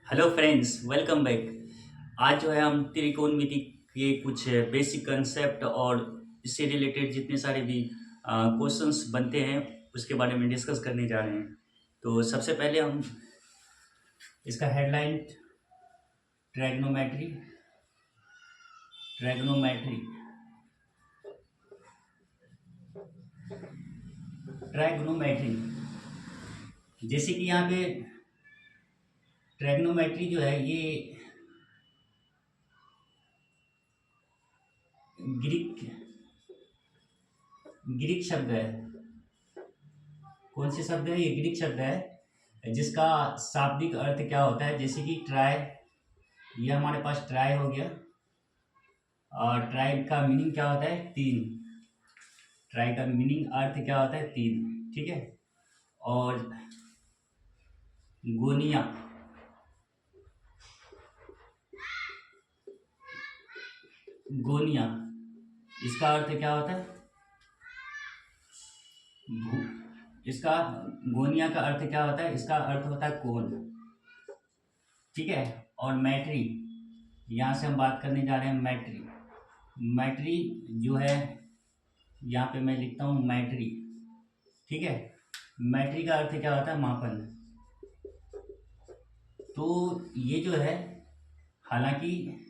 Hello friends, welcome back. आज जो है हम त्रिकोणमिति के कुछ बेसिक कंसेप्ट और इससे रिलेटेड जितने सारे भी क्वेश्चंस बनते हैं उसके बारे में डिस्कस करने जा रहे हैं। तो सबसे पहले हम इसका हेडलाइन ट्रैग्नोमेट्री ट्रैग्नोमेट्री ट्रैग्नोमेट्री जैसे कि यहाँ पे ट्रैग्नोमेट्री जो है ये ग्रीक ग्रीक शब्द है। कौन से शब्द है? ये ग्रीक शब्द है जिसका शाब्दिक अर्थ क्या होता है, जैसे कि ट्राई। ये हमारे पास ट्राई हो गया और ट्राई का मीनिंग क्या होता है? तीन। ट्राई का मीनिंग अर्थ क्या होता है? तीन। ठीक है। और गोनिया गोनिया इसका अर्थ क्या होता है? इसका गोनिया का अर्थ क्या होता है? इसका अर्थ होता है कोन। ठीक है। और मैट्री, यहाँ से हम बात करने जा रहे हैं मैट्री। मैट्री जो है यहाँ पे मैं लिखता हूँ मैट्री। ठीक है। मैट्री का अर्थ क्या होता है? मापन। तो ये जो है, हालांकि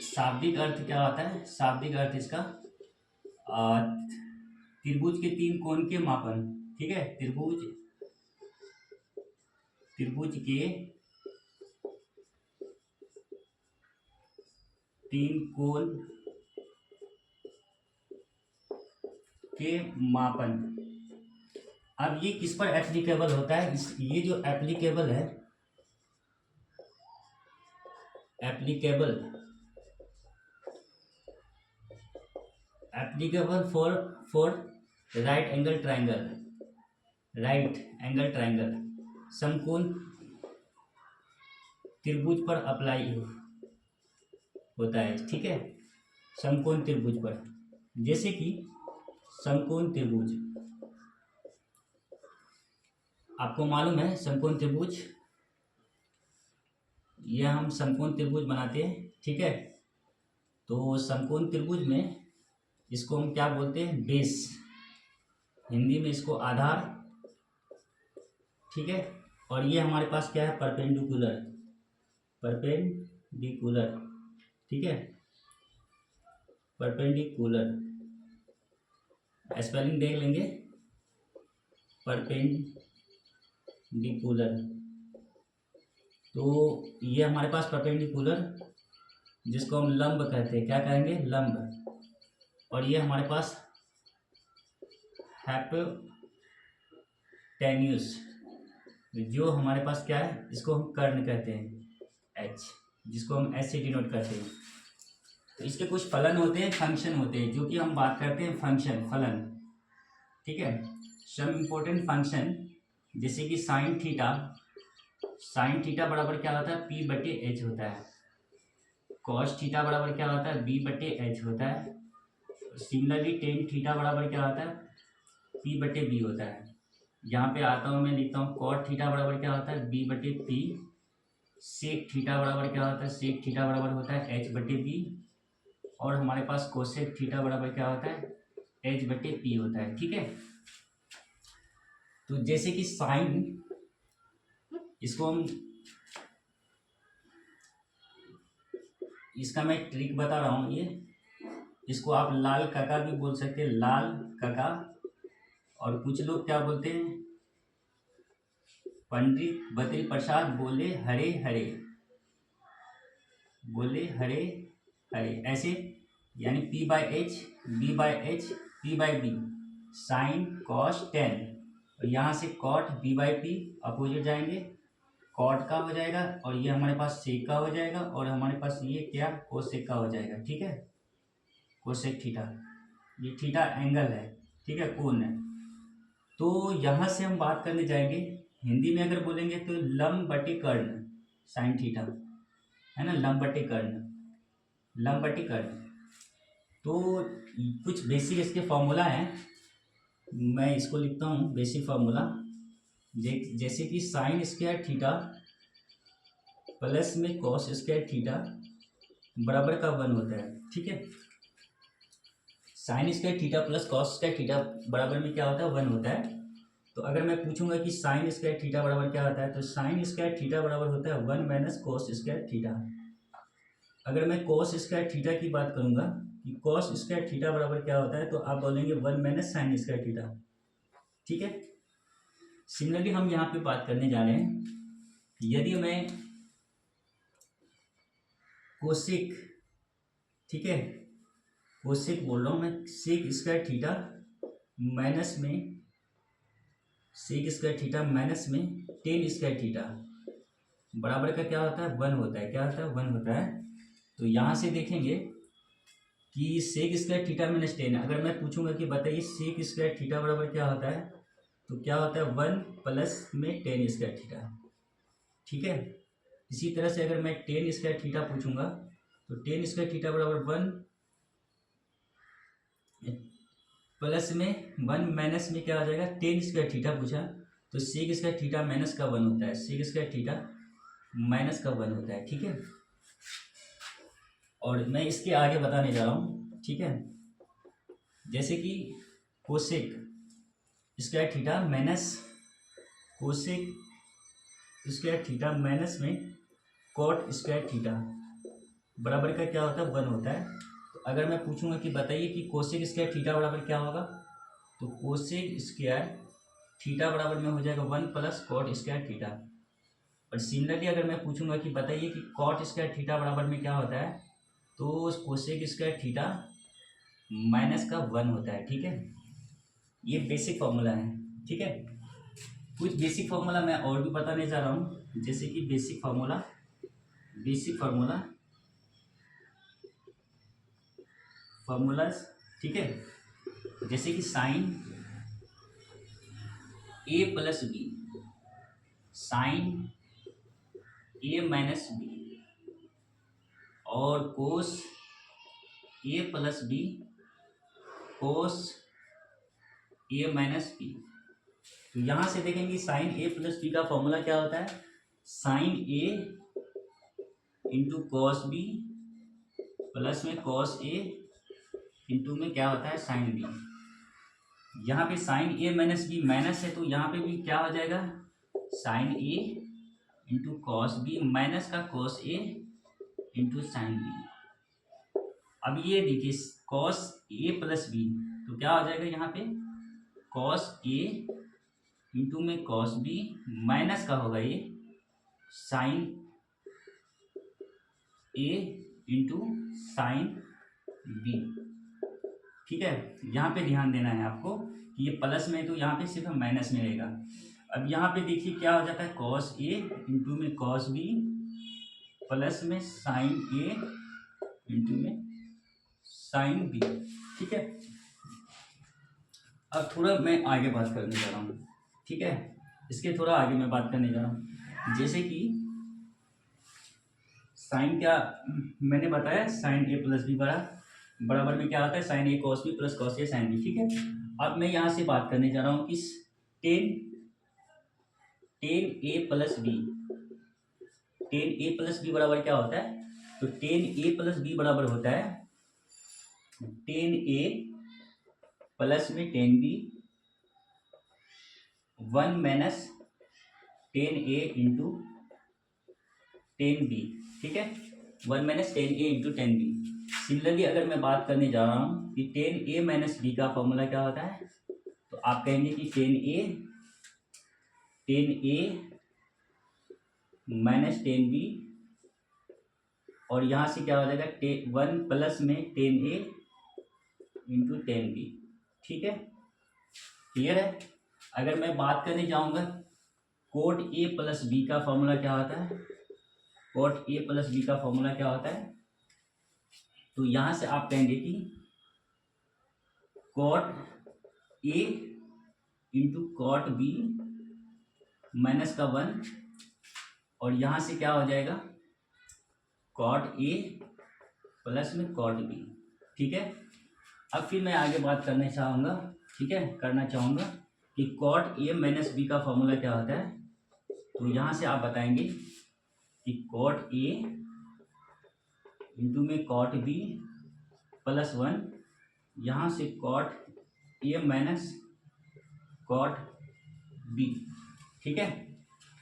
शाब्दिक अर्थ क्या होता है? शाब्दिक अर्थ इसका त्रिभुज के तीन कोण के मापन। ठीक है। त्रिभुज के तीन कोण के मापन। अब ये किस पर एप्लीकेबल होता है? ये जो एप्लीकेबल है, applicable for right angle triangle समकोण त्रिभुज पर अप्लाई होता है। ठीक है। समकोण त्रिभुज पर, जैसे कि समकोण त्रिभुज, आपको मालूम है समकोण त्रिभुज, यह हम समकोण त्रिभुज बनाते हैं। ठीक है। तो समकोण त्रिभुज में इसको हम क्या बोलते हैं? बेस। हिंदी में इसको आधार। ठीक है। और ये हमारे पास क्या है? परपेंडिकुलर। ठीक है। परपेंडिकुलर स्पेलिंग देख लेंगे। परपेंडिकुलर, तो ये हमारे पास परपेंडिकुलर, जिसको हम लंब कहते हैं। क्या कहेंगे? लंब। और ये हमारे पास हाइपोटेन्यूस, जो हमारे पास क्या है? इसको हम कर्ण कहते हैं, एच, जिसको हम एच से डिनोट करते हैं। तो इसके कुछ फलन होते हैं, फंक्शन होते हैं, जो कि हम बात करते हैं फंक्शन, फलन। ठीक है। सम इम्पोर्टेंट फंक्शन, जैसे कि साइन थीटा बराबर क्या होता है? पी बटे एच होता है। कॉस थीटा बराबर क्या होता है? बी बटे एच होता है। सिमिलरली टेन थीटा बराबर क्या होता है? पी बटे बी होता है। यहाँ पे आता हूँ, मैं लिखता हूँ कॉट थीटा बराबर क्या होता है? बी बटे पी। सेक थीटा बराबर क्या होता है? सेक थीटा बराबर होता है एच बटे बी। और हमारे पास कोसेक थीटा बराबर क्या होता है? एच बटे पी होता है। ठीक है। तो जैसे कि साइन, इसको हम, इसका मैं ट्रिक बता रहा हूँ। ये, इसको आप लाल काका भी बोल सकते हैं, लाल काका। और कुछ लोग क्या बोलते हैं? पंडित बद्री प्रसाद बोले हरे हरे, ऐसे। यानी P by H, B by H, P by B, sine cos tan. और यहाँ से cot B by P, opposite जाएंगे, कॉट का हो जाएगा। और ये हमारे पास सेक का हो जाएगा। और हमारे पास ये क्या? कोसेक का हो जाएगा। ठीक है। कोसेक थीटा, ये थीटा एंगल है। ठीक है, कोण है। तो यहाँ से हम बात करने जाएंगे, हिंदी में अगर बोलेंगे तो लंब बटे कर्ण, साइन थीटा है ना, लंब बटे कर्ण। तो कुछ बेसिक इसके फॉर्मूला हैं, मैं इसको लिखता हूँ बेसिक फार्मूला। जैसे कि साइन स्क्वायर थीटा प्लस में कॉस स्क्वायर थीटा बराबर का 1 होता है। ठीक है, sine square theta plus cos square theta बराबर में क्या होता है, 1 होता है। तो अगर मैं पूछूंगा कि साइन स्क्वायर थीटा बराबर क्या होता है, तो साइन स्क्वायर थीटा बराबर होता है 1 माइनस कॉस स्क्वायर थीटा। अगर मैं कॉस स्क्वायर थीटा की बात करूंगा कि कॉस स्क्वायर थीटा बराबर क्या होता है, तो आप बोलेंगे 1 माइनस साइन स्क्वायर थीटा। ठीक है, सिमिलरली हम यहाँ पे बात करने जा रहे हैं, यदि मैं कोसेक, ठीक है, कोसेक बोल रहा हूँ मैं, सेक स्क्वायर थीटा माइनस में सेक स्क्वायर थीटा माइनस में टेन स्क्वायर थीटा बराबर का क्या होता है, 1 होता है। क्या होता है, 1 होता है। तो यहाँ से देखेंगे कि sec square theta minus tan, अगर मैं पूछूंगा कि बताइए सेक स्क्वायर थीटा बराबर क्या होता है, तो क्या होता है, 1 प्लस में टेन स्क्वायर थीटा। ठीक है, इसी तरह से अगर मैं टेन स्क्वायर थीटा पूछूंगा, तो टेन स्क्वायर थीटा बराबर 1 प्लस में 1 माइनस में क्या हो जाएगा, टेन स्क्वायर थीटा पूछा, तो सेक स्क्वायर थीटा माइनस का 1 होता है। सेक स्क्वायर थीटा माइनस का 1 होता है। ठीक है, और मैं इसके आगे बताने जा रहा हूँ। ठीक है, जैसे कि cosec square theta minus cosec square theta minus में कॉट स्क्वायर थीटा बराबर का क्या होता है, 1 होता है। तो अगर मैं पूछूंगा कि बताइए कि कोसेक स्क्वायर थीटा बराबर क्या होगा, तो कोसेक स्क्वायर थीटा बराबर में हो जाएगा 1 प्लस कॉट स्क्वायर थीटा। और सिमिलरली अगर मैं पूछूंगा कि बताइए कि कॉट स्क्वायर थीटा बराबर में क्या होता है, तो कोसेक स्क्वायर थीटा माइनस का 1 होता है। ठीक है, ये बेसिक फॉर्मूला है। ठीक है, कुछ बेसिक फार्मूला मैं और भी बताने जा रहा हूँ, जैसे कि बेसिक फार्मूला फार्मूलाज। ठीक है, जैसे कि sine A plus B, sine A minus B, और कोस ए प्लस बी, कोस ए माइनस बी। तो यहाँ से देखेंगे साइन ए प्लस बी का फॉर्मूला क्या होता है, sine A into cos B plus में कॉस ए इंटू में क्या होता है, साइन बी। यहाँ पे साइन ए माइनस बी माइनस है, तो यहाँ पे भी क्या हो जाएगा, sine A into cos B minus का cos A into sine B. अब ये देखिए कॉस ए प्लस बी, तो क्या हो जाएगा यहाँ पे, कॉस ए इंटू में कॉस बी माइनस का होगा ये sign A into sine B. ठीक है, यहाँ पे ध्यान देना है आपको कि ये प्लस में, तो यहाँ पे सिर्फ माइनस में रहेगा। अब यहाँ पे देखिए क्या हो जाता है, कॉस ए इंटू में कॉस बी प्लस में साइन ए इंटू में साइन बी। ठीक है, अब थोड़ा मैं आगे बात करने जा रहा हूँ। ठीक है, इसके थोड़ा आगे मैं बात करने जा रहा हूँ, जैसे कि साइन क्या मैंने बताया, साइन ए प्लस बी बराबर में क्या होता है, sine A cos B plus cos A sign B. ठीक है, अब मैं यहाँ से बात करने जा रहा हूँ कि टेन ए प्लस बी, टेन ए प्लस बी बराबर क्या होता है, तो टेन ए प्लस बी बराबर होता है टेन ए प्लस में टेन बी 1 माइनस टेन ए इंटू टेन बी। ठीक है, 1 माइनस टेन ए इंटू टेन बी। सिमिलरली अगर मैं बात करने जा रहा हूँ कि टेन ए माइनस बी का फॉर्मूला क्या होता है, तो आप कहेंगे कि टेन ए माइनस टेन बी, और यहाँ से क्या हो जाएगा 1 प्लस में टेन ए इंटू टेन बी। ठीक है, क्लियर है। अगर मैं बात करने जाऊँगा कोट ए प्लस बी का फॉर्मूला क्या होता है, कोट ए प्लस बी का फॉर्मूला क्या होता है, तो यहाँ से आप कहेंगे कि cot A into cot B minus का 1, और यहाँ से क्या हो जाएगा कॉट ए प्लस में कॉट बी। ठीक है, अब फिर मैं आगे बात करना चाहूँगा, ठीक है, करना चाहूँगा कि कॉट ए माइनस बी का फॉर्मूला क्या होता है, तो यहाँ से आप बताएंगे कि कॉट ए इंटू में कॉट बी प्लस 1, यहाँ से cot A minus cot B. ठीक है,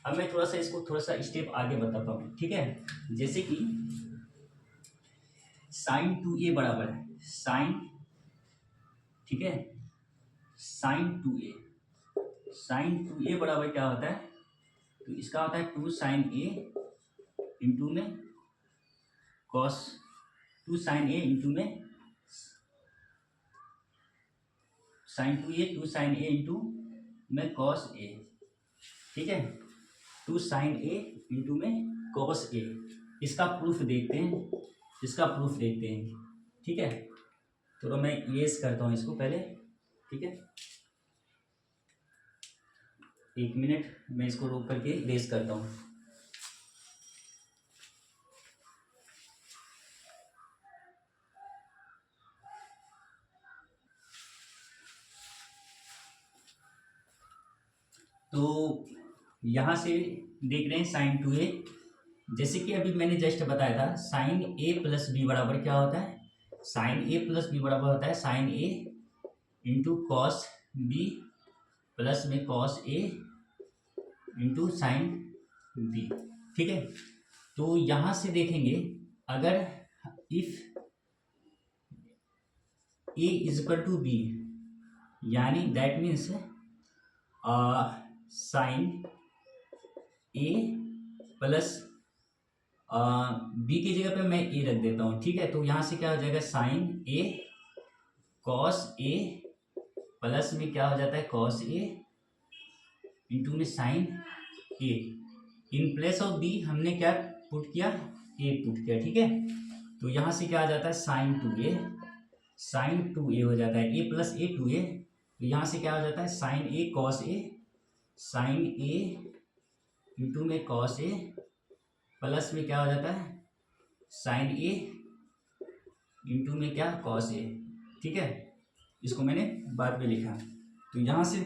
अब मैं थोड़ा सा इसको थोड़ा सा स्टेप आगे बताता हूँ। ठीक है, जैसे कि साइन 2a बराबर है साइन, ठीक है, साइन 2a बराबर क्या होता है, तो इसका होता है 2 साइन ए इंटू में कॉस, 2 साइन ए इंटू में sign 2a, 2 sign A into में कॉस ए। ठीक है, 2 साइन ए इंटू में कॉस ए। इसका प्रूफ देखते हैं, ठीक है, तो मैं इरेज करता हूँ इसको पहले। ठीक है, 1 मिनट मैं इसको रोक करके इरेज करता हूँ। तो यहाँ से देख रहे हैं साइन 2a, जैसे कि अभी मैंने जस्ट बताया था साइन a प्लस बी बराबर क्या होता है, साइन a प्लस बी बराबर होता है sine a into cos B plus में cos a into sine B. ठीक है, तो यहाँ से देखेंगे अगर if a is equal to B, यानी that means sine A plus B की जगह पे मैं ए रख देता हूँ। ठीक है, तो यहाँ से क्या हो जाएगा sine A cos A plus में क्या हो जाता है कॉस ए इंटू में sine A. In place of B हमने क्या पुट किया, ए पुट किया। ठीक है, तो यहाँ से क्या आ जाता है साइन 2a, साइन 2a हो जाता है, ए प्लस ए 2a, तो यहाँ से क्या हो जाता है sine A cos A, sign A into में कॉस ए प्लस में क्या हो जाता है साइन ए इंटू में क्या कॉस ए। ठीक है, इसको मैंने बाद में लिखा। तो यहाँ से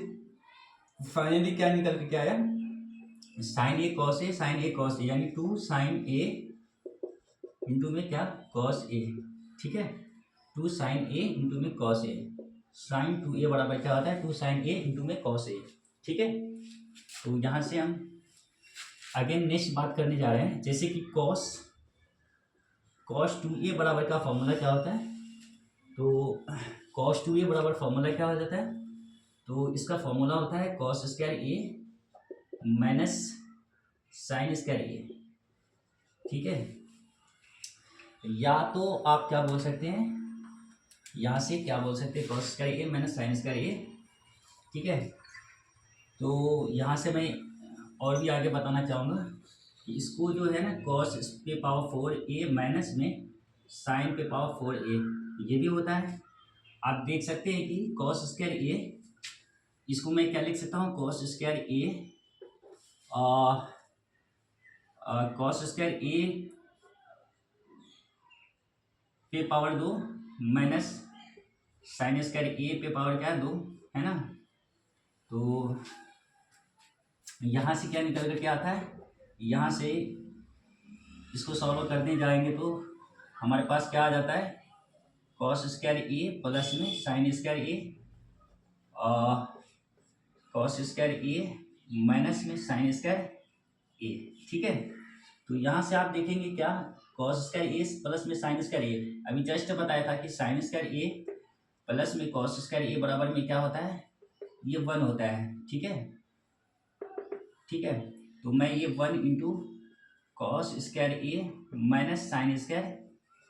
फाइनली क्या निकल के क्या आया, sign A cos A, sign A cos ए, यानी 2 साइन ए इंटू में क्या कॉस ए। ठीक है, 2 साइन ए इंटू में कॉस ए, साइन 2a बराबर क्या होता है 2 साइन ए इंटू में कॉस ए। ठीक है, तो यहाँ से हम अगेन नेक्स्ट बात करने जा रहे हैं, जैसे कि कॉस 2a बराबर का फॉर्मूला क्या होता है, तो कॉस 2a बराबर फॉर्मूला क्या हो जाता है, तो इसका फॉर्मूला होता है कॉस स्क्वायर ए माइनस साइन स्क्वायर ए। ठीक है, या तो आप क्या बोल सकते हैं, यहाँ से क्या बोल सकते हैं कॉस स्क्वायर ए माइनस साइन स्क्वायर ए। ठीक है, तो यहाँ से मैं और भी आगे बताना चाहूँगा कि इसको जो है ना कॉस पे पावर 4a माइनस में साइन पे पावर 4a ये भी होता है। आप देख सकते हैं कि कॉस स्क्वायर ए, इसको मैं क्या लिख सकता हूँ कॉस स्क्वायर ए, कॉस स्क्वायर ए पे पावर 2 माइनस साइन स्क्वायर ए पे पावर क्या 2 है ना। तो यहाँ से क्या निकल कर क्या आता है, यहाँ से इसको सॉल्व करने जाएंगे तो हमारे पास क्या आ जाता है कॉस स्क्वायर ए प्लस में साइन स्क्वायर ए, कॉस स्क्वायर ए माइनस में साइन स्क्वायर ए। ठीक है, तो यहाँ से आप देखेंगे क्या कॉस स्क्वायर ए प्लस में साइन स्क्वायर ए, अभी जस्ट बताया था कि साइन स्क्वायर ए प्लस में कॉस स्क्वायर ए बराबर में क्या होता है, ये 1 होता है। ठीक है, तो मैं ये 1 इंटू कॉस स्क्वायर ए माइनस साइन स्क्वायर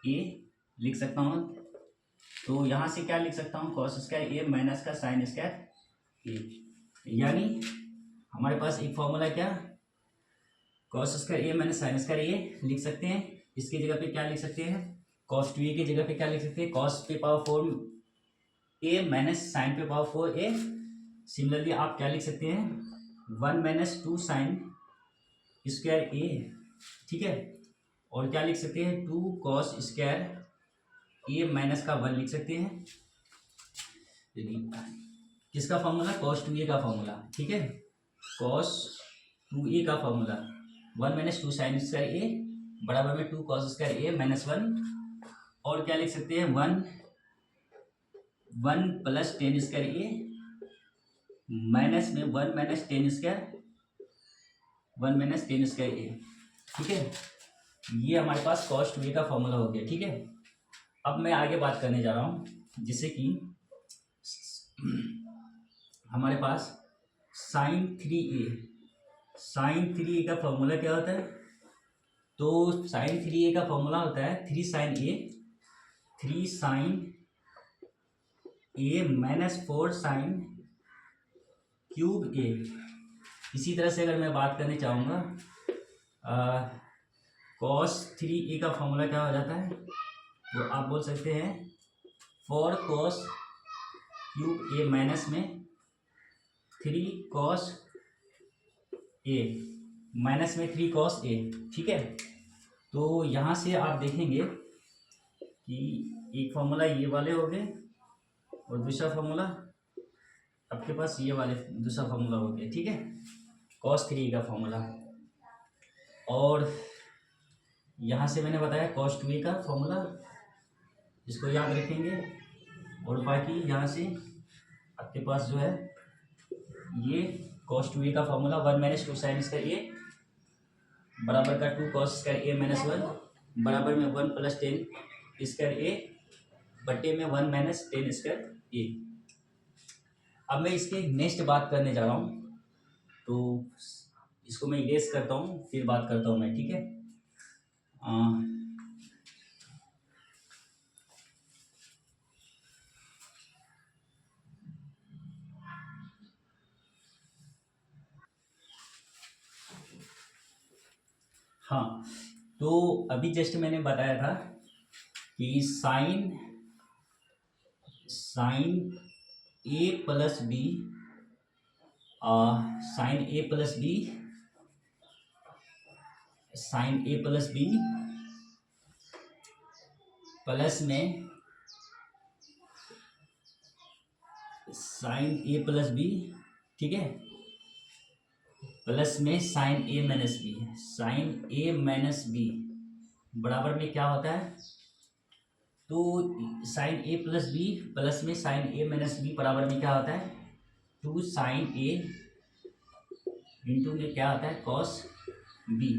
ए लिख सकता हूँ। तो यहाँ से क्या लिख सकता हूँ कॉस स्क्वायर ए माइनस का साइन स्क्वायर ए, यानी हमारे पास एक फॉर्मूला क्या कॉस स्क्वायर ए माइनस साइन स्क्वायर ए लिख सकते हैं। इसकी जगह पे क्या लिख सकते हैं कॉस 2a की जगह पे क्या लिख सकते हैं कॉस पे पावर 4a माइनस साइन पे पावर 4a। सिमिलरली आप क्या लिख सकते हैं 1 माइनस 2 साइन स्क्वायर ए। ठीक है, और क्या लिख सकते हैं 2 कॉस स्क्वायर ए माइनस का 1 लिख सकते हैं। किसका फॉर्मूला कॉस 2a का फॉर्मूला। ठीक है, कॉस 2a का formula 1 minus two sine square A बराबर में 2 कॉस स्क्वायर ए माइनस 1, और क्या लिख सकते हैं 1 प्लस टेन स्क्वायर ए माइनस में 1 माइनस टेन स्क्वायर ए। ठीक है, ये हमारे पास कॉस 2a का फॉर्मूला हो गया। ठीक है, अब मैं आगे बात करने जा रहा हूँ, जिससे कि हमारे पास साइन 3a का फॉर्मूला क्या होता है? तो साइन 3a का फॉर्मूला होता है 3 साइन ए माइनस 4 साइन क्यूब ए। इसी तरह से अगर मैं बात करने चाहूँगा कॉस 3a का फॉर्मूला क्या हो जाता है, तो आप बोल सकते हैं 4 कॉस क्यूब ए माइनस में 3 कॉस ए माइनस में 3 कॉस ए। ठीक है, तो यहाँ से आप देखेंगे कि एक फॉर्मूला ये वाले हो गए और दूसरा फॉर्मूला आपके पास ये वाले दूसरा फॉर्मूला हो गया। ठीक है, कॉस 3 का फॉर्मूला, और यहाँ से मैंने बताया कॉस 2a का फॉर्मूला, इसको याद रखेंगे। और बाकी यहाँ से आपके पास जो है ये कॉस 2a का formula 1 minus two sine square A बराबर का 2 कॉस स्क्वायर ए माइनस 1 बराबर में 1 प्लस टेन स्क्वायर ए बटे में 1 माइनस टेन स्क्वायर ए। अब मैं इसके नेक्स्ट बात करने जा रहा हूँ, तो इसको मैं इरेज करता हूँ, फिर बात करता हूँ मैं। ठीक है, हाँ, तो अभी जस्ट मैंने बताया था कि sine A plus B sine A plus B plus में साइन ए प्लस बी, ठीक है, प्लस में साइन ए माइनस बी बराबर में क्या होता है? तो sign A plus B plus में साइन ए माइनस बी बराबर में क्या होता है? 2 साइन ए इंटू में क्या होता है? Cos B.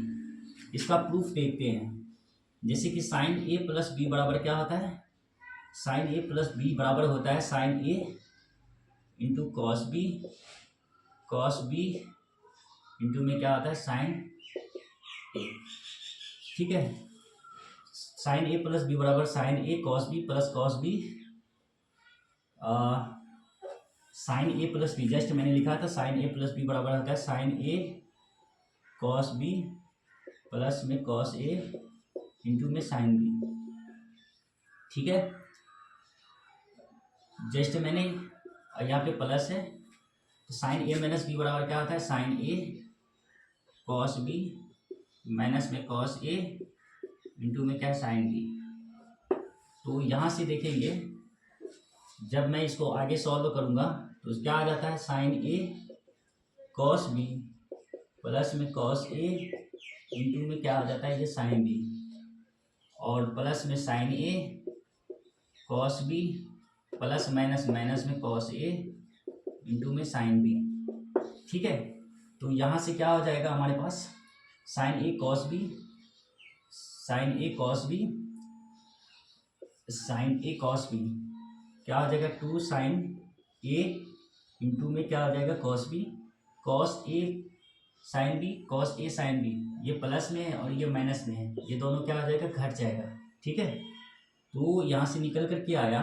इसका प्रूफ देखते हैं। जैसे कि साइन ए प्लस बी बराबर क्या होता है? साइन ए प्लस बी बराबर होता है sine A into cos B into में क्या होता है? Sine A. ठीक है, साइन ए प्लस बी बराबर sine A cos B plus cos B. Sine A plus B just मैंने लिखा था, साइन ए प्लस बी बराबर होता है sine A cos B plus में कॉस ए इंटू में साइन बी। ठीक है, जस्ट मैंने यहाँ पे प्लस है, तो साइन ए माइनस बी बराबर क्या होता है? Sine A cos B minus में कॉस ए इंटू में क्या? Sine B. तो यहाँ से देखेंगे जब मैं इसको आगे सॉल्व करूँगा तो क्या आ जाता है? Sine A cos B plus में कॉस ए इंटू में क्या आ जाता है? ये साइन बी, और प्लस में sine A cos B plus minus में कॉस ए इंटू में साइन बी। ठीक है, तो यहाँ से क्या हो जाएगा हमारे पास? साइन ए कॉस बी क्या हो जाएगा? 2 साइन ए इंटू में क्या हो जाएगा? कॉस बी, कॉस ए साइन बी, कॉस ए साइन बी। ये प्लस में है और ये माइनस में है, ये दोनों क्या हो जाएगा? घट जाएगा। ठीक है, तो यहाँ से निकल कर के आया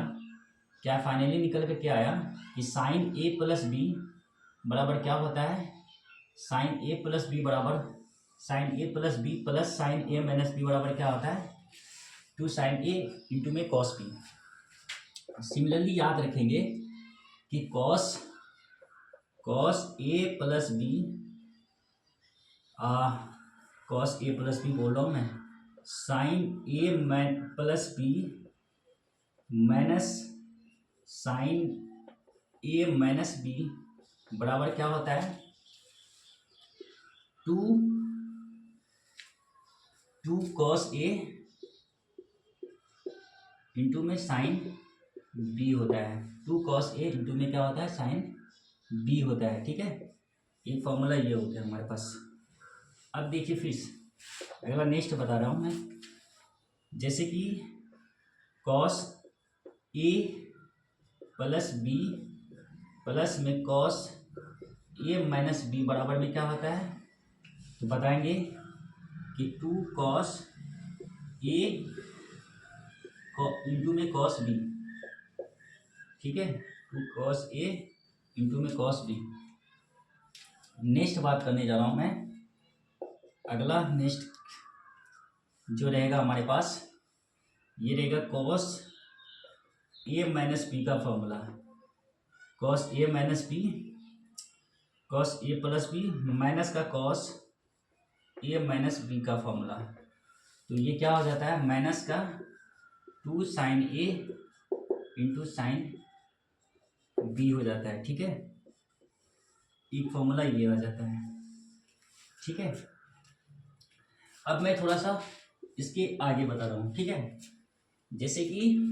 क्या? फाइनली निकल कर के आया कि साइन ए प्लस बी बराबर क्या होता है? Sine A plus B plus sign A minus B बराबर क्या होता है? 2 साइन ए इंटू में कॉस बी। सिमिलरली याद रखेंगे कि कॉस ए प्लस बी बोल रहा हूँ मैं, sign A plus B minus sign A minus B बराबर क्या होता है? 2 टू कॉस ए इंटू में साइन बी होता है। टू कॉस ए इंटू में क्या होता है, साइन बी होता है। ठीक है, एक फॉर्मूला ये हो गया हमारे पास। अब देखिए फिर अगला नेक्स्ट बता रहा हूँ मैं, जैसे कि cos A plus B plus में कॉस ए माइनस बी बराबर में क्या होता है, तो बताएंगे कि टू कॉस ए इंटू में कॉस बी। ठीक है, टू कॉस ए इंटू में कॉस बी। नेक्स्ट बात करने जा रहा हूँ मैं, अगला नेक्स्ट जो रहेगा हमारे पास ये रहेगा कॉस ए माइनस बी का formula. Cos A minus B, cos A plus B minus का कॉस ए माइनस बी का फॉर्मूला। तो ये क्या हो जाता है, माइनस का two sine A into sine B हो जाता है। ठीक है, एक फॉर्मूला ये आ जाता है। ठीक है, अब मैं थोड़ा सा इसके आगे बता रहा हूँ। ठीक है, जैसे कि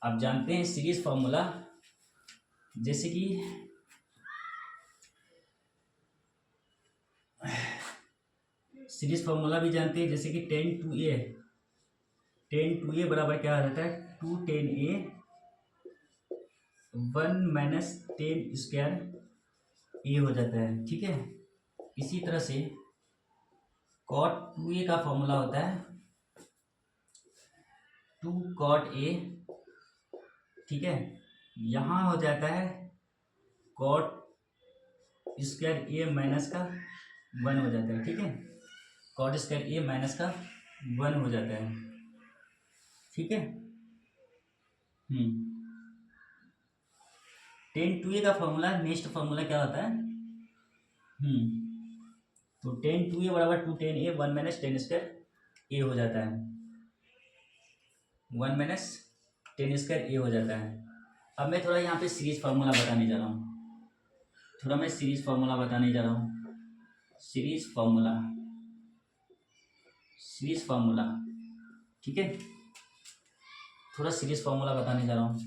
आप जानते हैं सीरीज फॉर्मूला, जैसे कि सीरीज फॉर्मूला भी जानते हैं, जैसे कि टेन टू ए बराबर क्या आ जाता है, two tan A one minus tan square A हो जाता है। ठीक है, इसी तरह से कॉट टू ए का फॉर्मूला होता है टू कॉट ए। ठीक है, यहाँ हो जाता है कॉट स्क्वायर ए माइनस का वन हो जाता है। ठीक है, कॉट स्क्वायर ए माइनस का वन हो जाता है। ठीक है, टेन टू ए का फॉर्मूला, नेक्स्ट फॉर्मूला क्या होता है, तो टेन टू ए बराबर two tan A one minus tan square A हो जाता है। One minus tan square A हो जाता है। अब मैं थोड़ा यहाँ पे सीरीज फार्मूला बताने जा रहा हूँ, सीरीज फार्मूला। ठीक है, थोड़ा सीरीज फार्मूला बताने जा रहा हूँ।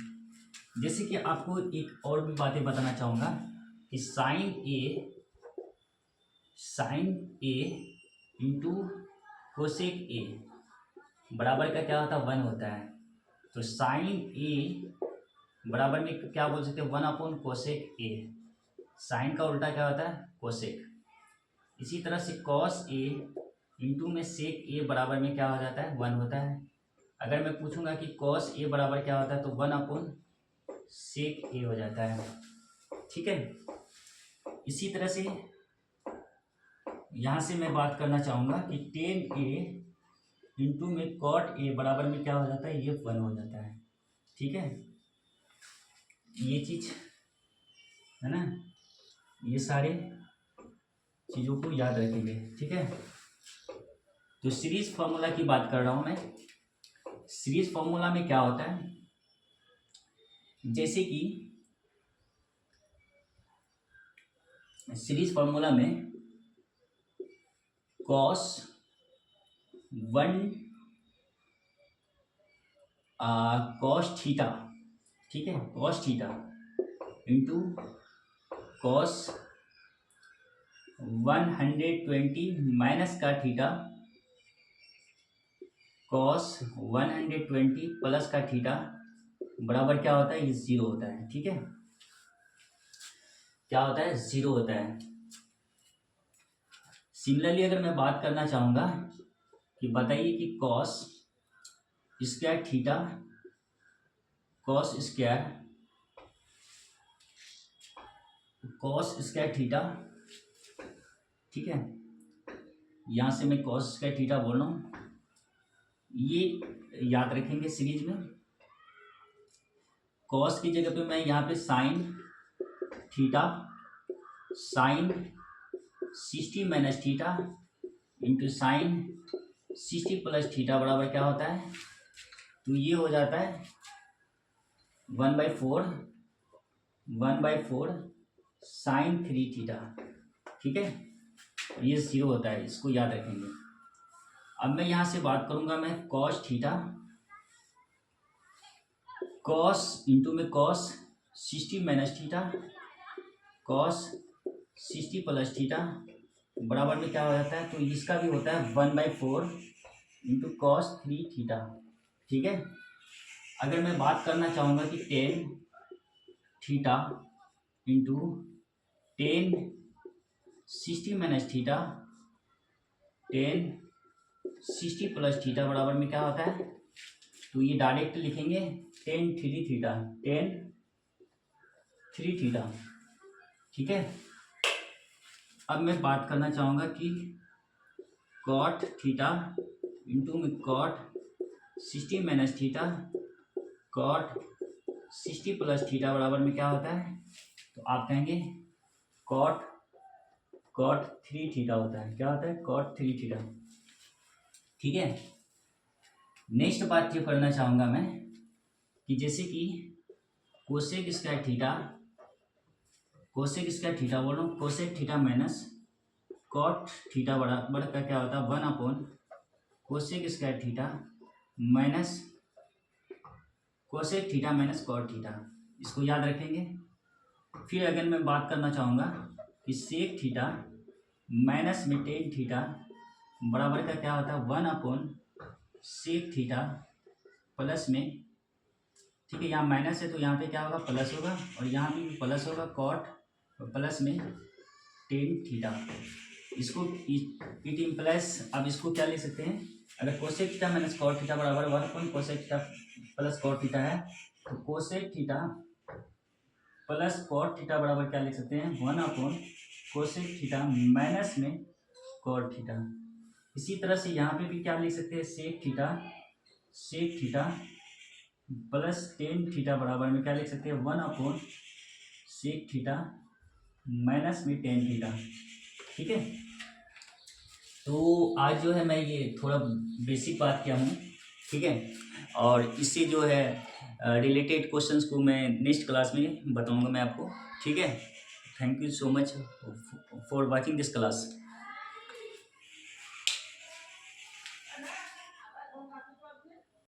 जैसे कि आपको एक और भी बातें बताना चाहूँगा कि sine A into cosec A बराबर का क्या होता है, वन होता है। तो साइन ए बराबर में क्या बोल सकते हैं, वन अपॉन कोसेक ए। साइन का उल्टा क्या होता है, कोसेक। इसी तरह से कॉस ए इंटू में सेक ए बराबर में क्या हो जाता है, वन होता है। अगर मैं पूछूंगा कि कॉस ए बराबर क्या होता है, तो वन अपॉन सेक ए हो जाता है। ठीक है, इसी तरह से यहाँ से मैं बात करना चाहूँगा कि टेन ए इंटू में कॉट ए बराबर में क्या हो जाता है, ये वन हो जाता है। ठीक है, ये चीज है ना, ये सारे चीज़ों को याद रखेंगे। ठीक है, तो सीरीज फार्मूला की बात कर रहा हूँ मैं। सीरीज फार्मूला में क्या होता है, जैसे कि सीरीज फार्मूला में कॉस थीटा, ठीक है, cos theta into cos 120 minus का थीटा कॉस 120 प्लस का थीटा बराबर क्या होता है, ये जीरो होता है। ठीक है, क्या होता है, जीरो होता है। सिमिलरली अगर मैं बात करना चाहूँगा कि बताइए कि cos square theta cos square theta, ठीक है, यहाँ से मैं कॉस स्क्वायर थीटा बोल रहा हूँ, ये याद रखेंगे सीरीज में। कॉस की जगह पे मैं यहाँ पे sine theta sine 60 minus theta into sine 60 plus theta बराबर क्या होता है, तो ये हो जाता है 1/4 साइन 3 थीटा। ठीक है, ये जीरो होता है, इसको याद रखेंगे। अब मैं यहाँ से बात करूँगा मैं कॉस थीटा, कॉस इंटू में cos 60 minus theta, cos 60 plus theta बराबर में क्या हो जाता है, तो इसका भी होता है 1/4 इंटू कॉस 3 थीटा। ठीक है। अगर मैं बात करना चाहूँगा कि 10 theta into 10 60 minus theta 10 60 plus theta बराबर में क्या होता है, तो ये डायरेक्ट लिखेंगे 10 3 थीटा 10 3 थीटा। ठीक है। अब मैं बात करना चाहूँगा कि कॉट थीटा इंटू में cot 60 minus theta cot 60 plus theta बराबर में क्या होता है, तो आप कहेंगे कॉट 3 थीटा होता है। क्या होता है, कॉट 3 थीटा। ठीक है। नेक्स्ट बात ये करना चाहूँगा मैं कि जैसे कि cosec square theta, cosec square theta बोल रहा हूँ, cosec theta minus cot theta बराबर का क्या होता है 1/, cosec square theta minus cosec theta minus cot theta, इसको याद रखेंगे। फिर अगर मैं बात करना चाहूँगा कि सेक थीटा माइनस में टेन थीटा बराबर का क्या होता है 1/, सेक थीटा प्लस में, ठीक है, यहाँ माइनस है तो यहाँ पे क्या होगा प्लस होगा, और यहाँ पे भी प्लस होगा, कॉट प्लस में टेन थीटा। इसको इट इम्प्लाइज, अब इसको क्या ले सकते हैं, अगर cosec theta minus cot theta बराबर 1/, cosec theta plus cot theta है, तो cosec theta plus cot theta बराबर क्या लिख सकते हैं 1/, कोसेक थीटा माइनस में कॉट थीटा। इसी तरह से यहाँ पे भी क्या लिख सकते हैं, sec theta plus tan theta बराबर में क्या लिख सकते हैं 1/, सेक थीटा माइनस में टेन थीटा। ठीक है। तो आज जो है मैं ये थोड़ा बेसिक बात किया हूँ। ठीक है। और इससे जो है रिलेटेड क्वेश्चंस को मैं नेक्स्ट क्लास में बताऊंगा मैं आपको। ठीक है। Thank you so much for watching this class.